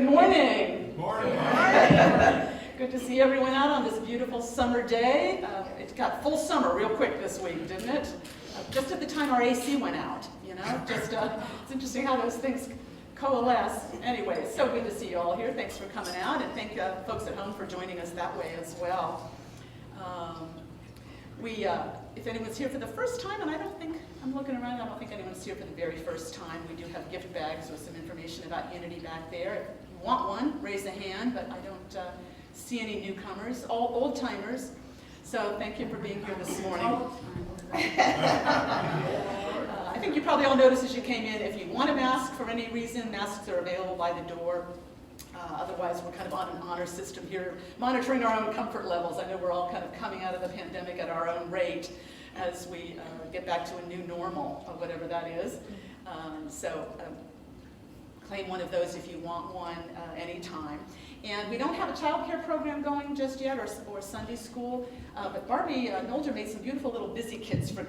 Good morning. Morning. Good to see everyone out on this beautiful summer day. It got full summer real quick this week, didn't it? Just at the time our AC went out, you know? Just it's interesting how those things coalesce. Anyway, it's so good to see you all here. Thanks for coming out, and thank folks at home for joining us that way as well. If anyone's here for the first time, and I'm looking around, I don't think anyone's here for the very first time. We do have gift bags with some information about Unity back there. If you want one, raise a hand, but I don't see any newcomers, all old-timers. So thank you for being here this morning. I think you probably all noticed as you came in, if you want a mask for any reason, masks are available by the door. Otherwise, we're kind of on an honor system here, monitoring our own comfort levels. I know we're all kind of coming out of the pandemic at our own rate as we get back to a new normal, or whatever that is. Claim one of those if you want one anytime. And we don't have a child care program going just yet, or Sunday school, but Barbie Nolder made some beautiful little busy kits for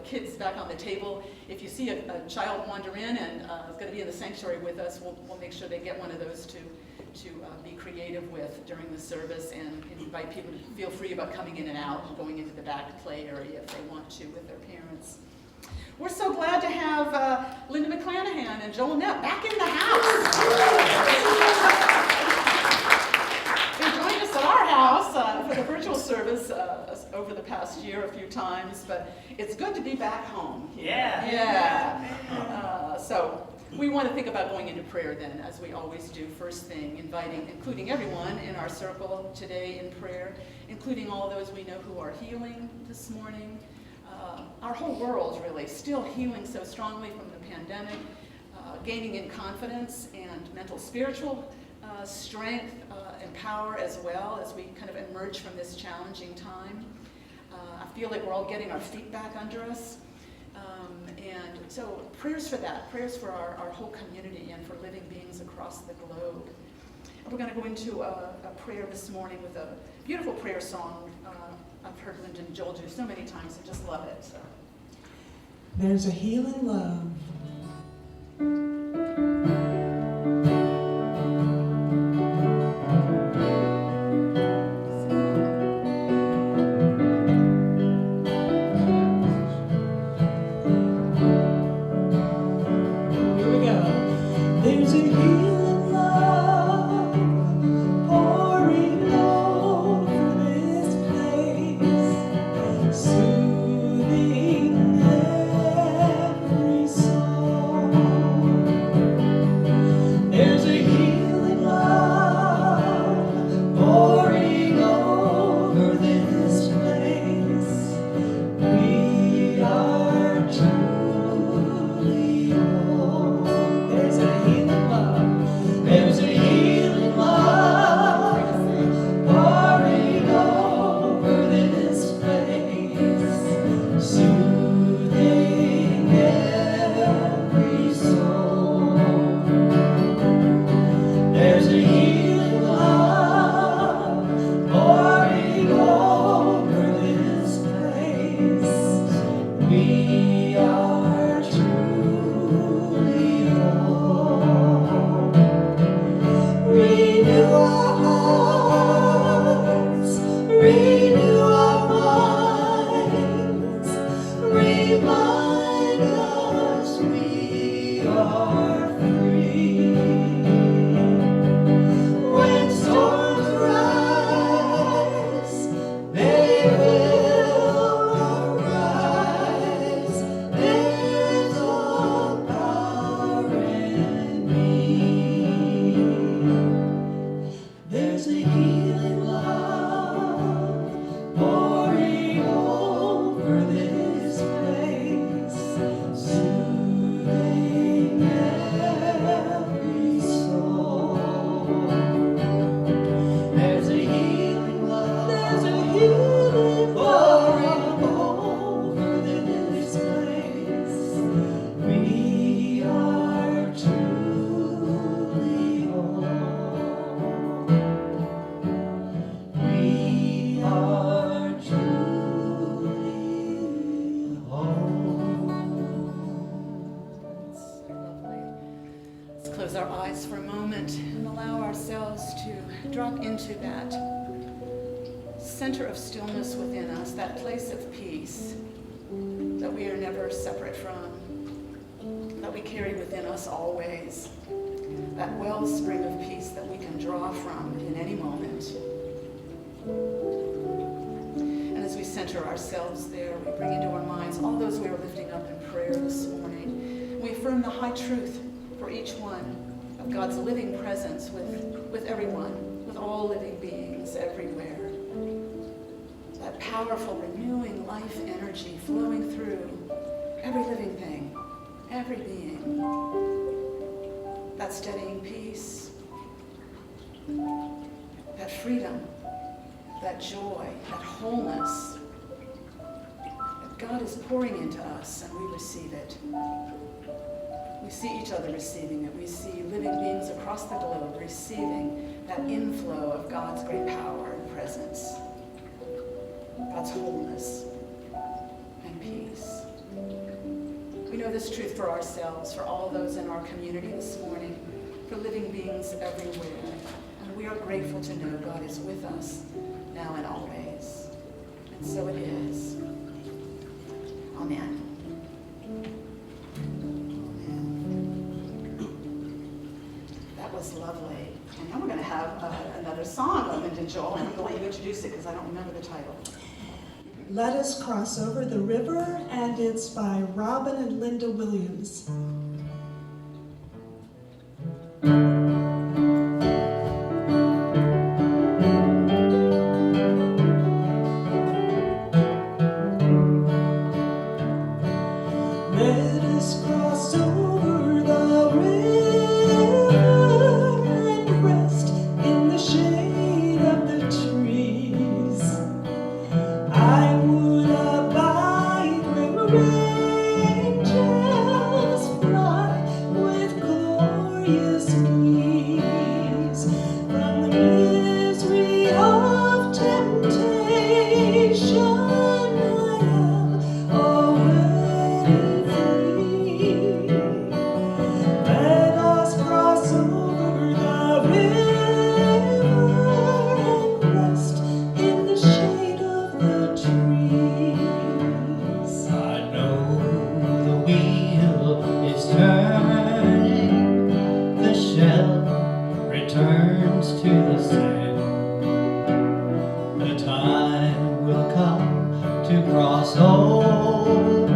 kids back on the table. If you see a child wander in and is going to be in the sanctuary with us, we'll make sure they get one of those to be creative with during the service, and invite people to feel free about coming in and out and going into the back play area if they want to with their parents. We're so glad to have Linda McClanahan and Joel Knapp back in the house. They joined us at our house for the virtual service over the past year a few times, but it's good to be back home. Yeah. So we want to think about going into prayer then, as we always do first thing, including everyone in our circle today in prayer, including all those we know who are healing this morning. Our whole world really still healing so strongly from the pandemic, gaining in confidence and mental spiritual strength and power, as well as we kind of emerge from this challenging time. I feel like we're all getting our feet back under us. And so prayers for that, prayers for our whole community and for living beings across the globe. And we're going to go into a prayer this morning with a beautiful prayer song. I've heard Linda and Joel do so many times, I just love it. So. There's a healing love. Here we go. There's a healing love pouring over this place, soothing every soul. drop into that center of stillness within us, that place of peace that we are never separate from, that we carry within us always, that wellspring of peace that we can draw from in any moment. And as we center ourselves there, we bring into our minds all those we are lifting up in prayer this morning. We affirm the high truth for each one of God's living presence with everyone, with all living beings everywhere. That powerful, renewing life energy flowing through every living thing, every being. That steadying peace, that freedom, that joy, that wholeness that God is pouring into us, and we receive it. We see each other receiving it. We see living beings across the globe receiving that inflow of God's great power and presence, God's wholeness and peace. We know this truth for ourselves, for all those in our community this morning, for living beings everywhere. And we are grateful to know God is with us now and always. And so it is. Amen. That was lovely. And now we're going to have another song of Linda Joel, and I'm going to let you introduce it because I don't remember the title. Let Us Cross Over the River, and it's by Robin and Linda Williams. Let us cross over the river and rest in the shade of the trees. I would abide where angels fly with glorious ease. From the misery of temptation, I am already free. Let us cross over the river and rest in the shade of the trees. I know the wheel is turning, the shell returns to the sand. The time will come to cross over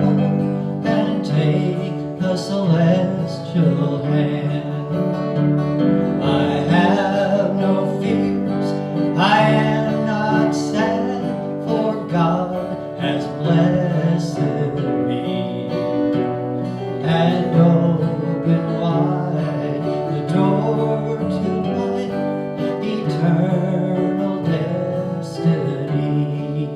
and take the celestial hand. I have no fears, I am not sad, for God has blessed me and opened wide the door to my eternal destiny.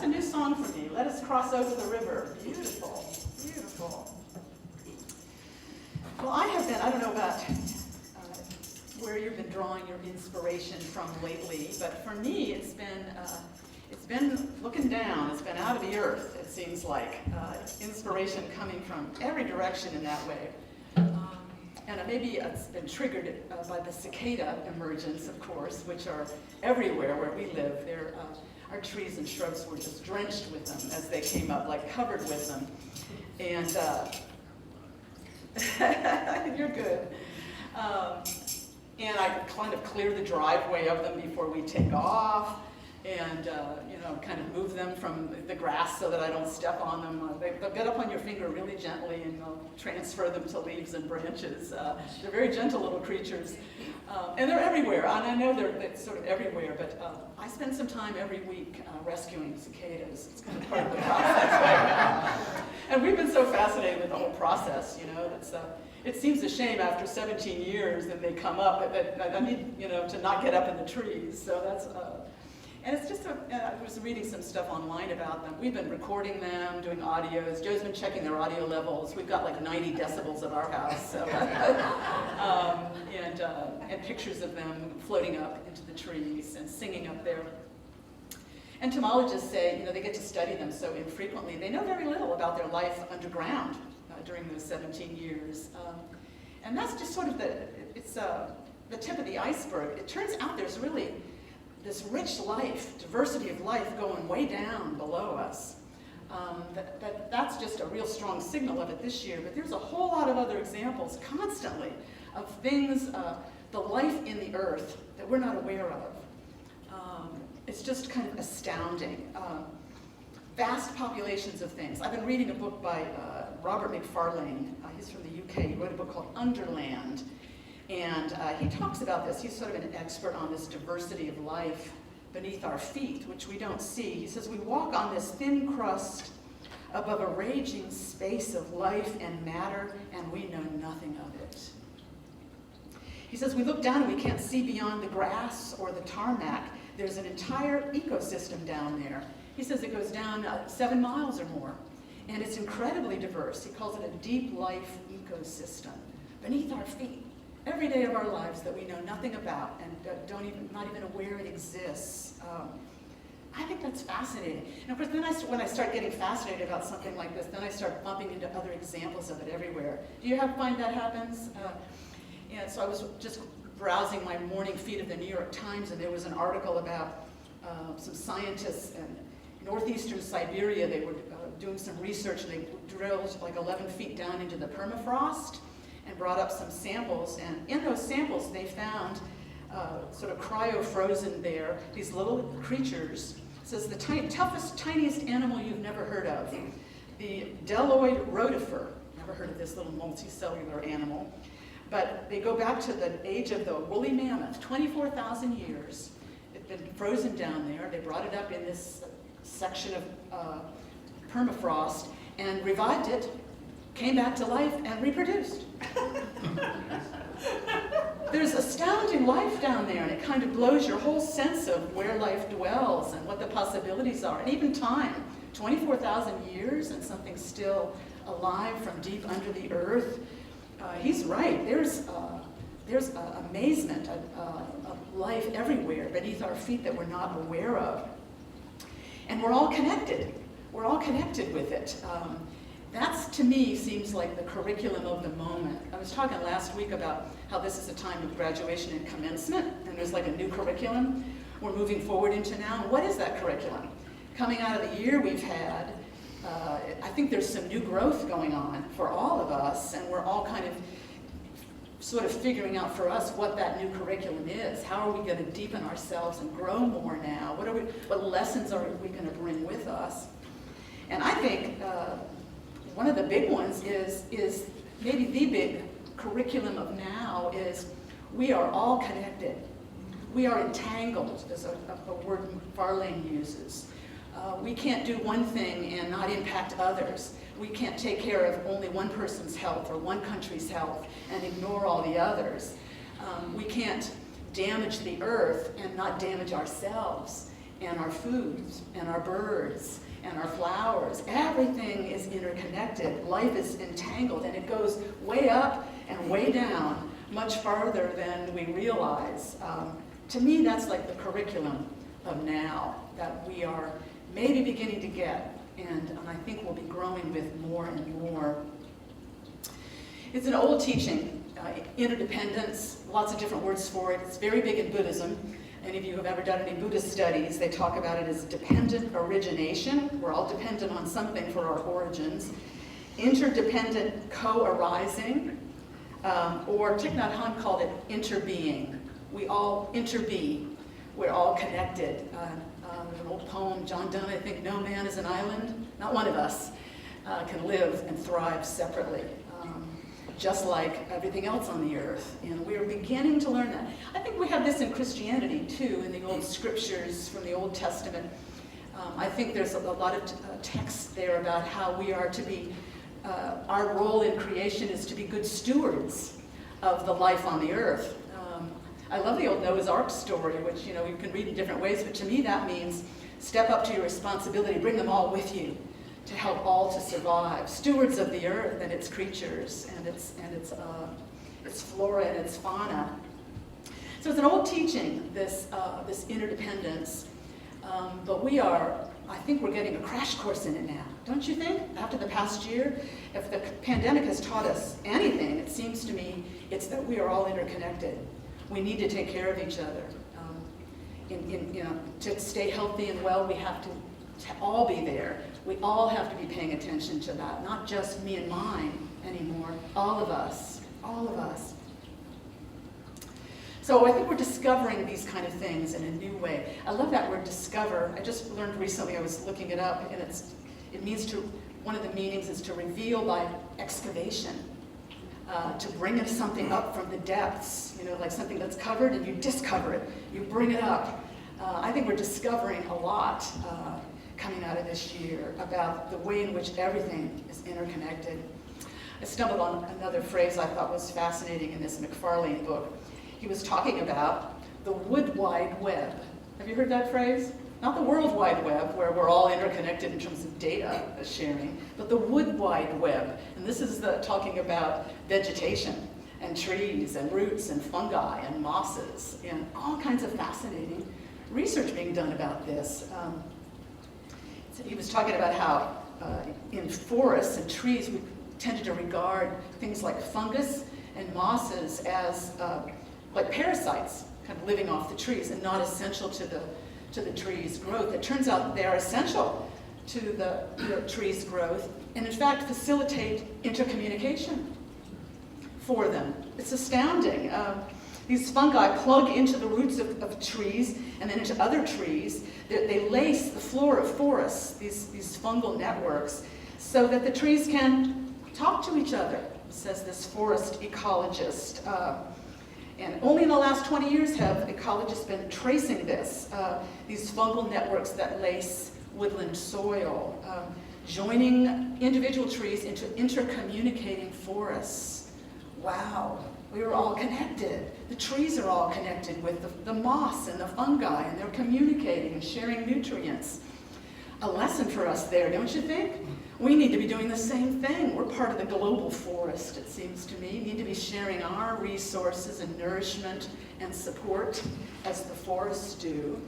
new song for me. Let us cross over the river. Beautiful, beautiful. Well, I don't know about where you've been drawing your inspiration from lately, but for me, it's been looking down. It's been out of the earth, it seems like. Inspiration coming from every direction in that way. And maybe it's been triggered by the cicada emergence, of course, which are everywhere where we live. Our trees and shrubs were just drenched with them as they came up, like covered with them. And you're good. And I kind of clear the driveway of them before we take off, and kind of move them from the grass so that I don't step on them. They'll get up on your finger really gently, and they'll transfer them to leaves and branches. They're very gentle little creatures, and they're everywhere. And I know they're sort of everywhere, but I spend some time every week rescuing cicadas. It's kind of part of the process right now. And we've been so fascinated with the whole process. It seems a shame after 17 years that they come up, but I need to not get up in the trees. So that's. And it's just, I was reading some stuff online about them. We've been recording them, doing audios. Joe's been checking their audio levels. We've got like 90 decibels at our house. So, and pictures of them floating up into the trees and singing up there. Entomologists say, they get to study them so infrequently. They know very little about their life underground during those 17 years. And that's just sort of the tip of the iceberg. It turns out there's really this rich life, diversity of life going way down below us. That's just a real strong signal of it this year, but there's a whole lot of other examples constantly of things, the life in the earth that we're not aware of. It's just kind of astounding. Vast populations of things. I've been reading a book by Robert McFarlane. He's from the UK. He wrote a book called Underland. And he talks about this. He's sort of an expert on this diversity of life beneath our feet, which we don't see. He says, we walk on this thin crust above a raging space of life and matter, and we know nothing of it. He says, we look down and we can't see beyond the grass or the tarmac. There's an entire ecosystem down there. He says it goes down 7 miles or more, and it's incredibly diverse. He calls it a deep life ecosystem beneath our feet. Every day of our lives that we know nothing about and not even aware it exists. I think that's fascinating. And of course, then when I start getting fascinated about something like this, then I start bumping into other examples of it everywhere. Do you find that happens? So I was just browsing my morning feed of the New York Times, and there was an article about some scientists in northeastern Siberia. They were doing some research, and they drilled like 11 feet down into the permafrost and brought up some samples, and in those samples they found sort of cryo-frozen there, these little creatures. It says the toughest, tiniest animal you've never heard of, the Delaware rotifer. Never heard of this little multicellular animal, but they go back to the age of the woolly mammoth, 24,000 years. It's been frozen down there. They brought it up in this section of permafrost and revived it, came back to life, and reproduced. There's astounding life down there, and it kind of blows your whole sense of where life dwells and what the possibilities are, and even time. 24,000 years and something still alive from deep under the earth. He's right. There's amazement of life everywhere beneath our feet that we're not aware of. And we're all connected. We're all connected with it. That's, to me, seems like the curriculum of the moment. I was talking last week about how this is a time of graduation and commencement, and there's like a new curriculum we're moving forward into now. And what is that curriculum? Coming out of the year we've had, I think there's some new growth going on for all of us, and we're all kind of sort of figuring out for us what that new curriculum is. How are we going to deepen ourselves and grow more now? What lessons are we going to bring with us? And I think one of the big ones is maybe the big curriculum of now is we are all connected. We are entangled, is a word Farlane uses. We can't do one thing and not impact others. We can't take care of only one person's health or one country's health and ignore all the others. We can't damage the earth and not damage ourselves. and our foods, and our birds, and our flowers. Everything is interconnected. Life is entangled, and it goes way up and way down, much farther than we realize. To me, that's like the curriculum of now that we are maybe beginning to get, and I think we'll be growing with more and more. It's an old teaching, interdependence, lots of different words for it. It's very big in Buddhism. Any of you who have ever done any Buddhist studies, they talk about it as dependent origination. We're all dependent on something for our origins. Interdependent co-arising, or Thich Nhat Hanh called it interbeing. We all interbe. We're all connected. There's an old poem, John Donne, I think, no man is an island. Not one of us can live and thrive separately, just like everything else on the earth. And we're beginning to learn that. I think we have this in Christianity too, in the old scriptures from the Old Testament. I think there's a lot of texts there about how we are to be, our role in creation is to be good stewards of the life on the earth. I love the old Noah's Ark story, which you can read in different ways, but to me that means step up to your responsibility, bring them all with you to help all to survive. Stewards of the earth and its creatures and its flora and its fauna. So it's an old teaching, this interdependence, but I think we're getting a crash course in it now. Don't you think? After the past year, if the pandemic has taught us anything, it seems to me it's that we are all interconnected. We need to take care of each other. To stay healthy and well, we have to all be there. We all have to be paying attention to that, not just me and mine anymore. All of us, all of us. So I think we're discovering these kind of things in a new way. I love that word discover. I just learned recently, I was looking it up, and it means to, one of the meanings is to reveal by excavation. To bring something up from the depths, like something that's covered and you discover it, you bring it up. I think we're discovering a lot coming out of this year about the way in which everything is interconnected. I stumbled on another phrase I thought was fascinating in this McFarlane book. He was talking about the wood wide web. Have you heard that phrase? Not the World Wide Web, where we're all interconnected in terms of data sharing, but the wood wide web. And this is talking about vegetation and trees and roots and fungi and mosses and all kinds of fascinating research being done about this. So he was talking about how in forests and trees we tended to regard things like fungus and mosses as like parasites, kind of living off the trees and not essential to the tree's growth. It turns out they are essential to the tree's growth and in fact facilitate intercommunication for them. It's astounding. These fungi plug into the roots of trees and then into other trees. They lace the floor of forests, these fungal networks, so that the trees can talk to each other, says this forest ecologist. And only in the last 20 years have ecologists been tracing this, these fungal networks that lace woodland soil, joining individual trees into intercommunicating forests. Wow, we are all connected. The trees are all connected with the moss and the fungi, and they're communicating and sharing nutrients. A lesson for us there, don't you think? We need to be doing the same thing. We're part of the global forest, it seems to me. We need to be sharing our resources and nourishment and support as the forests do.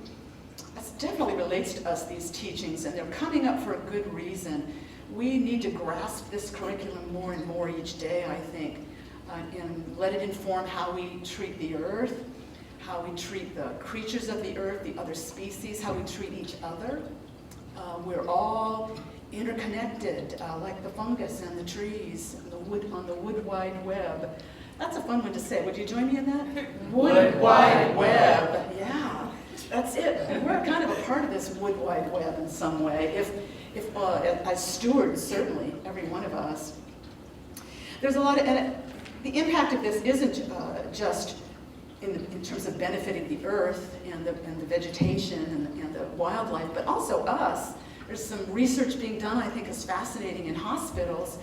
That definitely relates to us, these teachings, and they're coming up for a good reason. We need to grasp this curriculum more and more each day, I think, and let it inform how we treat the earth, how we treat the creatures of the earth, the other species, how we treat each other. We're all interconnected, like the fungus and the trees and on the wood wide web. That's a fun one to say. Would you join me in that? Wood wide web. Yeah, that's it. We're kind of a part of this wood wide web in some way. If as stewards, certainly, every one of us. There's a lot of, and the impact of this isn't just in terms of benefiting the earth and the vegetation and the wildlife, but also us. There's some research being done, I think is fascinating, in hospitals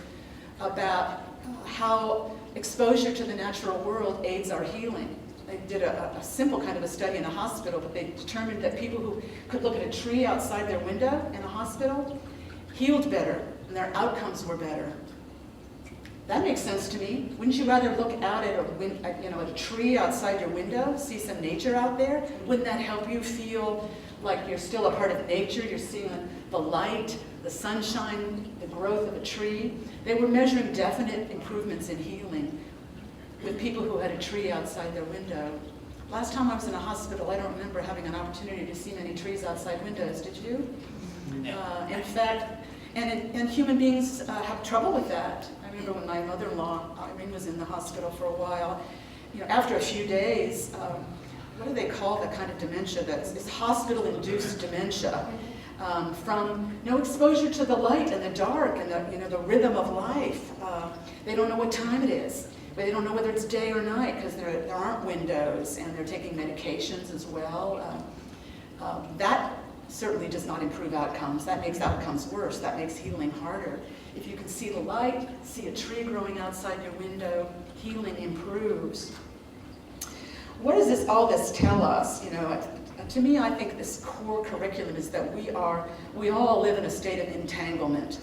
about how exposure to the natural world aids our healing. they did a simple kind of a study in a hospital, but they determined that people who could look at a tree outside their window in a hospital healed better, and their outcomes were better. That makes sense to me. Wouldn't you rather look out at a tree outside your window, see some nature out there? Wouldn't that help you feel like you're still a part of nature? You're seeing the light, the sunshine, the growth of a tree. They were measuring definite improvements in healing with people who had a tree outside their window. Last time I was in a hospital, I don't remember having an opportunity to see many trees outside windows. Did you? In fact, and human beings have trouble with that. I remember when my mother-in-law, Irene, was in the hospital for a while. After a few days, what do they call that kind of dementia? It's hospital-induced dementia. From no exposure to the light and the dark and the rhythm of life. They don't know what time it is, but they don't know whether it's day or night because there aren't windows, and they're taking medications as well. That certainly does not improve outcomes. That makes outcomes worse. That makes healing harder. If you can see the light, see a tree growing outside your window, healing improves. What does all this tell us? To me, I think this core curriculum is that we all live in a state of entanglement,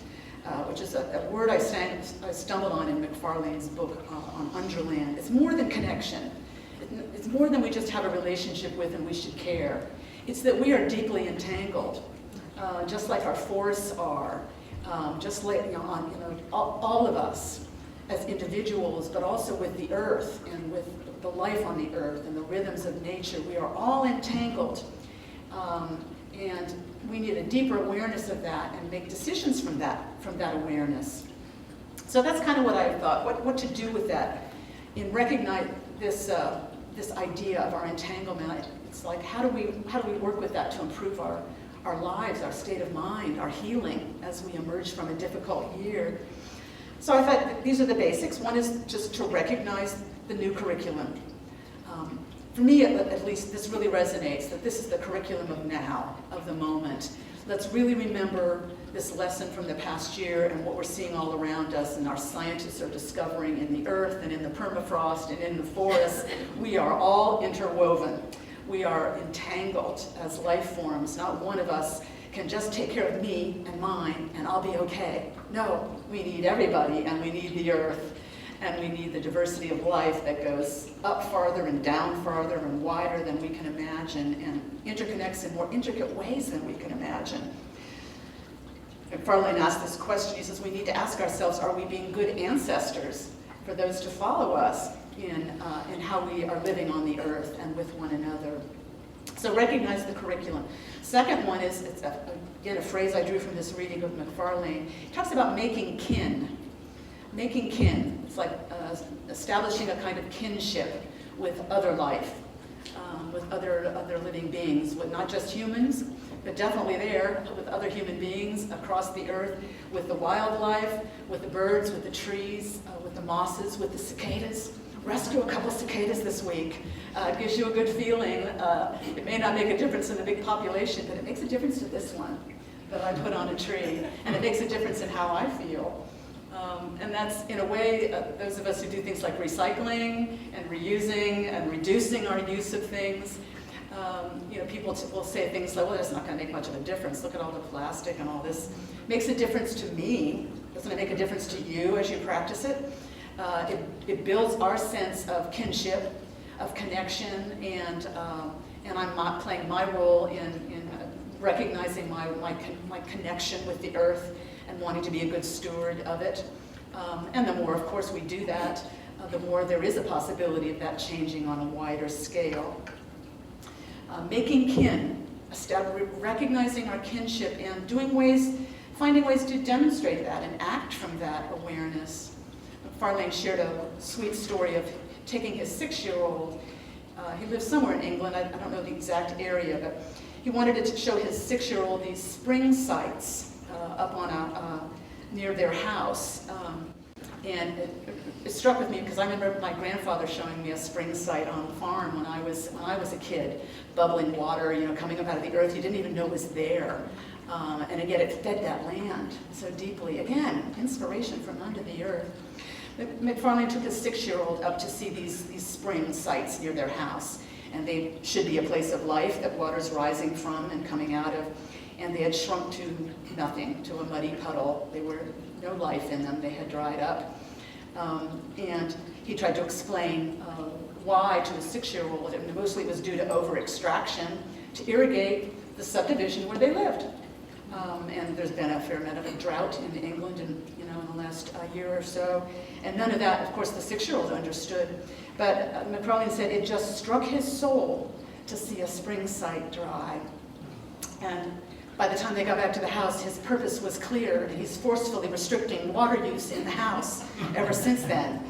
which is a word I stumbled on in McFarlane's book on Underland. It's more than connection. It's more than we just have a relationship with and we should care. It's that we are deeply entangled, just like our forests are, just like all of us as individuals, but also with the earth and with the life on the earth and the rhythms of nature. We are all entangled, and we need a deeper awareness of that and make decisions from that awareness. So that's kind of what I thought, what to do with that in recognizing this idea of our entanglement. It's like, how do we work with that to improve our lives, our state of mind, our healing as we emerge from a difficult year? So I thought that these are the basics. One is just to recognize the new curriculum. For me, at least, this really resonates, that this is the curriculum of now, of the moment. Let's really remember this lesson from the past year and what we're seeing all around us, and our scientists are discovering in the earth and in the permafrost and in the forests. We are all interwoven. We are entangled as life forms. Not one of us can just take care of me and mine and I'll be okay. No, we need everybody, and we need the earth, and we need the diversity of life that goes up farther and down farther and wider than we can imagine, and interconnects in more intricate ways than we can imagine. McFarlane asked this question. He says, we need to ask ourselves, are we being good ancestors for those to follow us in how we are living on the earth and with one another? So recognize the curriculum. Second one is, it's again a phrase I drew from this reading of McFarlane. He talks about making kin. Making kin. It's like establishing a kind of kinship with other life, with other living beings, with not just humans, but definitely there with other human beings across the earth, with the wildlife, with the birds, with the trees, with the mosses, with the cicadas. Rescue a couple cicadas this week. It gives you a good feeling. It may not make a difference in the big population, but it makes a difference to this one that I put on a tree, and it makes a difference in how I feel. And that's, in a way, those of us who do things like recycling and reusing and reducing our use of things. People will say things like, well, that's not going to make much of a difference. Look at all the plastic and all this. Makes a difference to me. Doesn't it make a difference to you as you practice it? It builds our sense of kinship, of connection, and I'm not playing my role in recognizing my connection with the earth and wanting to be a good steward of it. And the more, of course, we do that, the more there is a possibility of that changing on a wider scale. Making kin, recognizing our kinship and finding ways to demonstrate that and act from that awareness. McFarlane shared a sweet story of taking his 6-year-old. He lives somewhere in England, I don't know the exact area, but he wanted to show his 6-year-old these spring sites up on near their house. And it struck with me because I remember my grandfather showing me a spring site on the farm when I was a kid. Bubbling water, coming up out of the earth, you didn't even know it was there. And again, it fed that land so deeply. Again, inspiration from under the earth. McFarlane took his 6-year-old up to see these spring sites near their house. And they should be a place of life that water's rising from and coming out of. And they had shrunk to nothing, to a muddy puddle. There were no life in them. They had dried up. And he tried to explain why to a 6-year-old. And mostly it was due to over-extraction to irrigate the subdivision where they lived. And there's been a fair amount of a drought in England in the last year or so. And none of that, of course, the 6-year-old understood. But McFarlane said it just struck his soul to see a spring site dry. And by the time they got back to the house, his purpose was clear, and he's forcefully restricting water use in the house ever since then.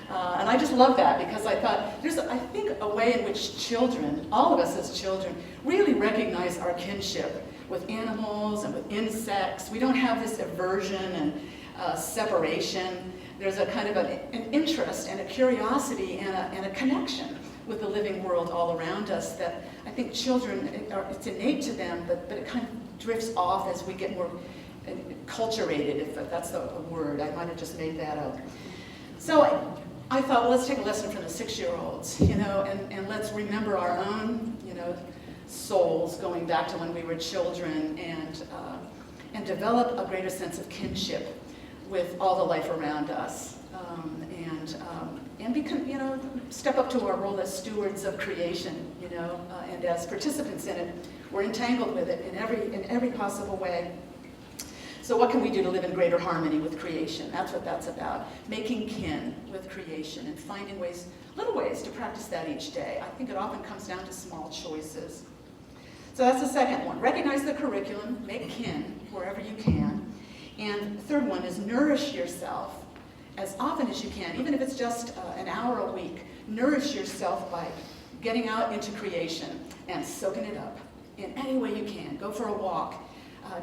And I just love that, because I thought there's, I think, a way in which children, all of us as children, really recognize our kinship with animals and with insects. We don't have this aversion and separation. There's a kind of an interest and a curiosity and a connection with the living world all around us that I think children, it's innate to them, but it kind of drifts off as we get more culturated, if that's a word. I might have just made that up. So I thought, well, let's take a lesson from the 6-year-olds, and let's remember our own, souls going back to when we were children, and develop a greater sense of kinship with all the life around us, and become, step up to our role as stewards of creation, and as participants in it. We're entangled with it in every possible way. So what can we do to live in greater harmony with creation? That's what that's about. Making kin with creation and finding ways, little ways to practice that each day. I think it often comes down to small choices. So that's the second one. Recognize the curriculum, make kin wherever you can. And the third one is nourish yourself as often as you can, even if it's just an hour a week. Nourish yourself by getting out into creation and soaking it up in any way you can. Go for a walk,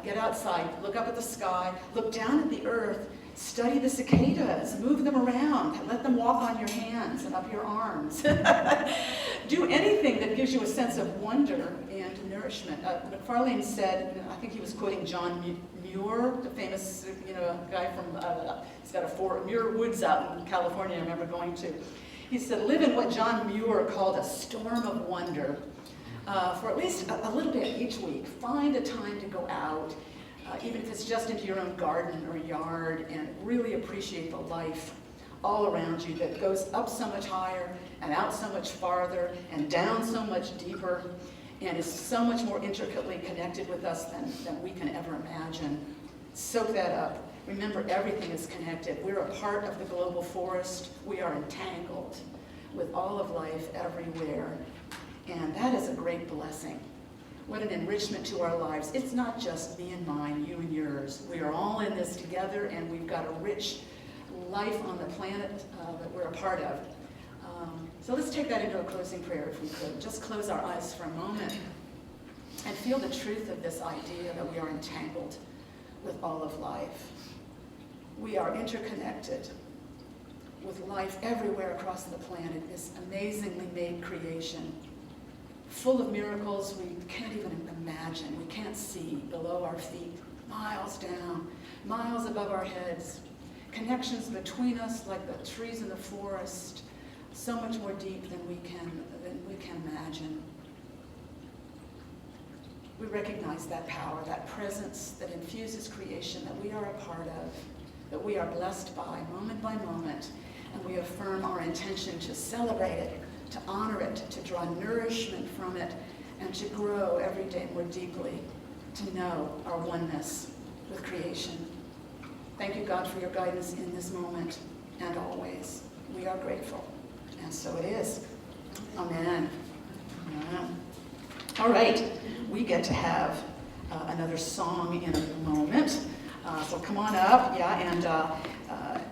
get outside, look up at the sky, look down at the earth, study the cicadas, move them around, let them walk on your hands and up your arms. Do anything that gives you a sense of wonder and nourishment. McFarlane said, I think he was quoting John Muir, the famous guy from, he's got Muir Woods out in California I remember going to. He said, live in what John Muir called a storm of wonder. For at least a little bit each week. Find a time to go out, even if it's just into your own garden or yard, and really appreciate the life all around you that goes up so much higher and out so much farther and down so much deeper and is so much more intricately connected with us than we can ever imagine. Soak that up. Remember, everything is connected. We're a part of the global forest. We are entangled with all of life everywhere. And that is a great blessing. What an enrichment to our lives. It's not just me and mine, you and yours. We are all in this together, and we've got a rich life on the planet that we're a part of. So let's take that into a closing prayer, if we could. Just close our eyes for a moment and feel the truth of this idea that we are entangled with all of life. We are interconnected with life everywhere across the planet, this amazingly made creation, full of miracles we can't even imagine, we can't see below our feet, miles down, miles above our heads, connections between us like the trees in the forest, so much more deep than we can imagine. We recognize that power, that presence that infuses creation that we are a part of, that we are blessed by moment, and we affirm our intention to celebrate it, to honor it, to draw nourishment from it, and to grow every day more deeply, to know our oneness with creation. Thank you, God, for your guidance in this moment and always. We are grateful, and so it is. Amen. Amen. All right, we get to have another song in a moment. So come on up, and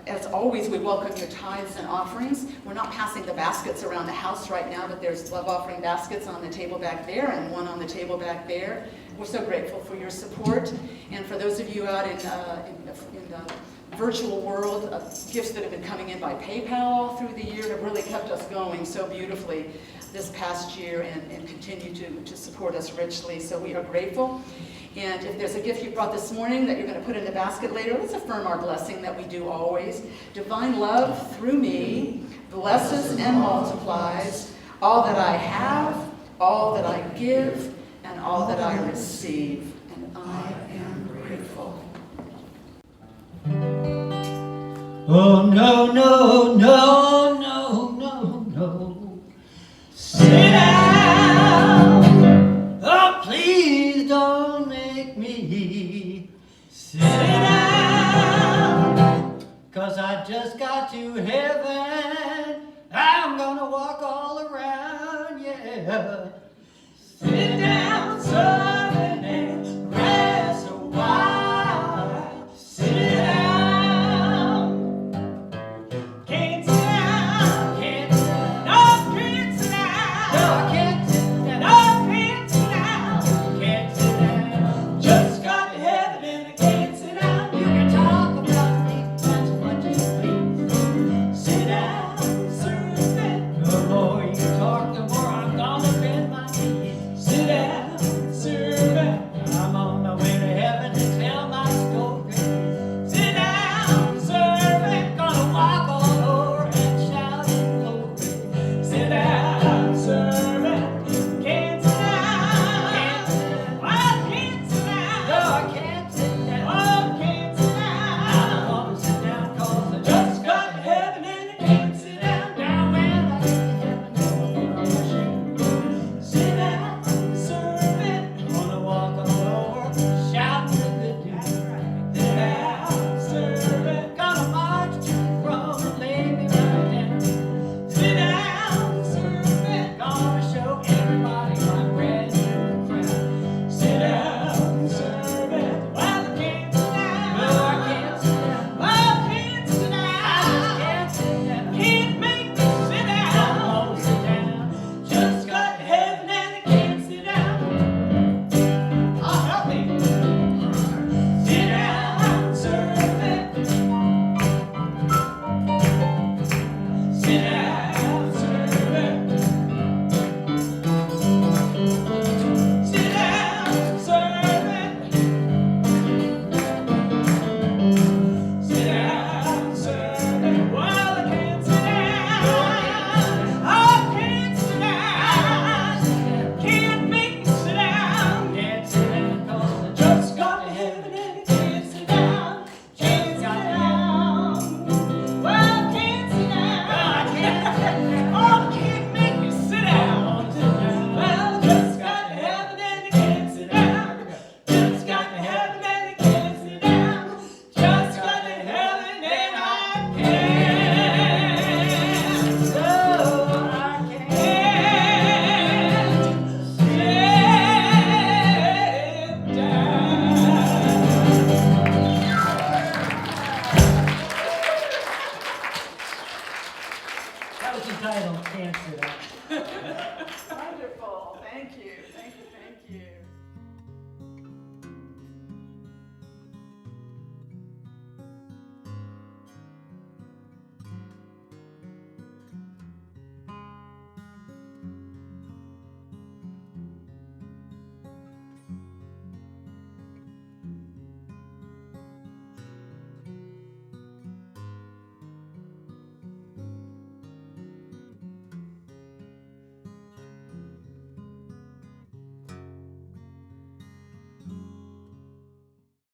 as always, we welcome your tithes and offerings. We're not passing the baskets around the house right now, but there's love offering baskets on the table back there and one on the table back there. We're so grateful for your support. And for those of you out in the virtual world, gifts that have been coming in by PayPal through the year have really kept us going so beautifully this past year and continue to support us richly. So we are grateful. And if there's a gift you brought this morning that you're going to put in the basket later, let's affirm our blessing that we do always. Divine love through me blesses and multiplies all that I have, all that I give, and all that I receive. And I am grateful. Oh, no, no, no, no, no, no. Sit down. Oh, please don't make me sit down. 'Cause I just got to heaven. I'm gonna walk all around, yeah. Sit down, son, and rest a while. Sit down. Can't sit down. Can't sit down. No, can't sit down. No, I can't sit down. No, can't sit down. Can't sit down. Just got to heaven and I can't sit down. You can talk about me, that's what you please. Sit down, servant. The more you talk, the more I'm gonna bend my knees. Sit down, servant. I'm on my way to heaven to tell my story. Sit down, servant. Gonna walk all over and shout in glory. Sit down, servant. Can't sit down. Can't sit down. I can't sit down. No, I can't sit down. Oh, can't sit down. I don't wanna sit down 'cause I just got to heaven and I can't sit down. Now when I get to heaven, I'm gonna shoot. Sit down, servant. Gonna walk all over, shouting the good news. Sit down, servant. Gonna march to the throne and lay me right down. Sit down, servant. Gonna show everybody my brand new crown. Sit down, servant. Well, I can't sit down. No, I can't sit down. I can't sit down. I just can't sit down. Can't make me sit down. Don't wanna sit down. Just got to heaven and I can't sit down. Oh, help me. Sit down, servant. Sit down, servant. Sit down, servant. Sit down, servant. Well, I can't sit down. I can't sit down. Can't make me sit down. Can't sit down 'cause I just got to heaven and I can't sit down. Can't sit down. Well, I can't sit down. I can't sit down. Oh, can't make me sit down. Well, I just got to heaven and I can't sit down. Just got to heaven and I can't sit down. Just got to heaven and I can't. So I can't sit down. That was entitled Can't Sit Down. Wonderful, thank you.